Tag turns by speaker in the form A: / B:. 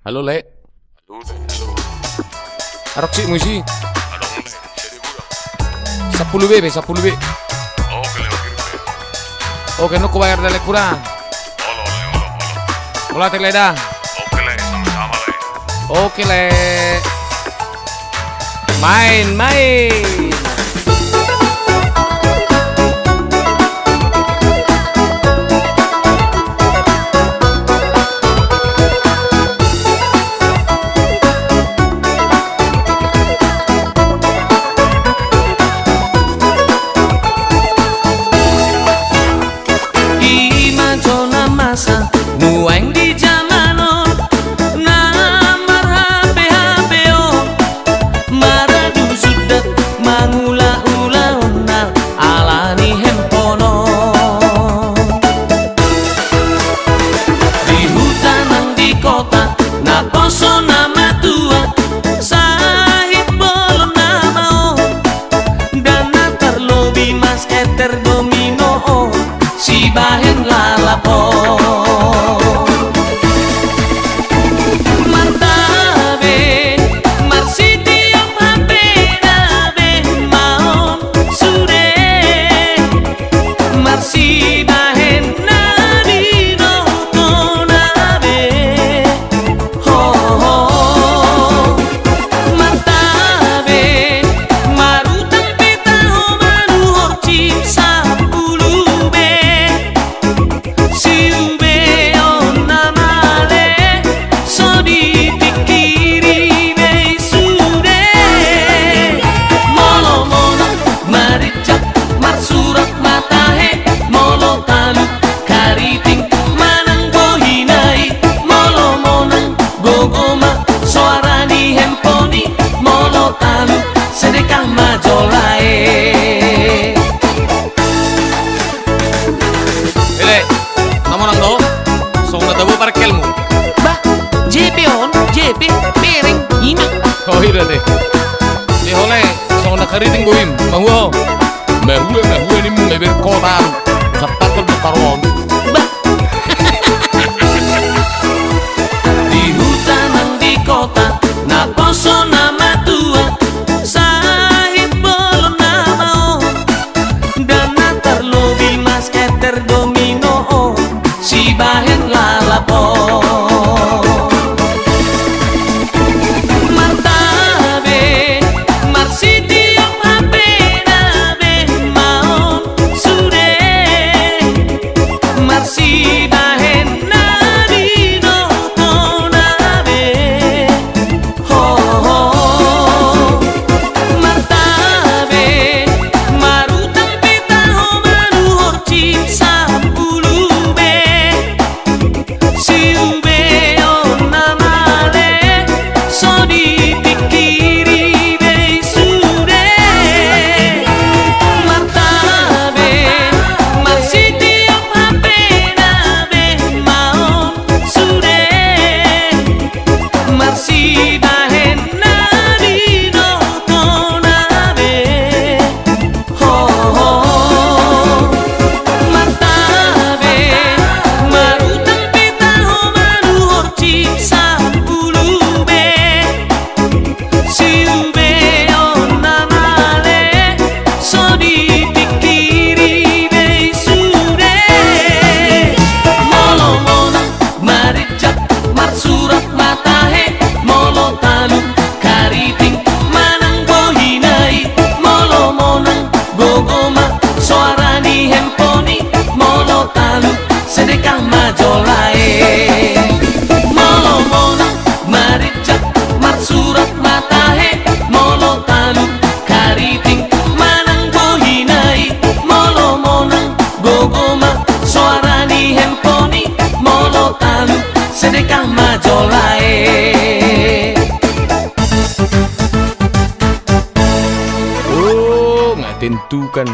A: Halo, Lek.
B: Halo, halo.
A: Arep sik musi.
B: Halo, ngene. Jadi kurang.
A: 10 B, 10 B.
B: Oh, kele oke.
A: Oke, no bayar dale kurang.
B: Olo, olo.
A: Olah tek leda.
B: Oke, le, sama-sama, le.
A: Oke, Lek. Main.
C: Masa nuang di zamano namar HP-HP-o maradu sudah mangula-ula onal alani hempono di hutan nang di kota na poso nama tua sahib belum nama dan natar lobi mas eter domino si bahen lalapo sedekah majolae.
A: Ele, namun nang do, song na tabo parkelmu.
C: Bah, JP on, JP, piring, ini.
A: Oh iya deh. Di hole, song na kariting buim, mahuo. Mahuo ni mu meber kota. Cepat bertaruan.
C: Bah. Di hutan nang di kota, na poso nama tua. Sahib belum nama dan natar lobi mas keter domino si bahen lalapo martabe marsi tiap HP nabe maon sude marsi bahen nadino nabe ho ho sedekah majolae molo mona maricak mar surat matahe molo talu kariting manang bohinai molo mona gogoma suarani hemponi molo talu sedekah majolae.
A: Oh, nggak tentukan.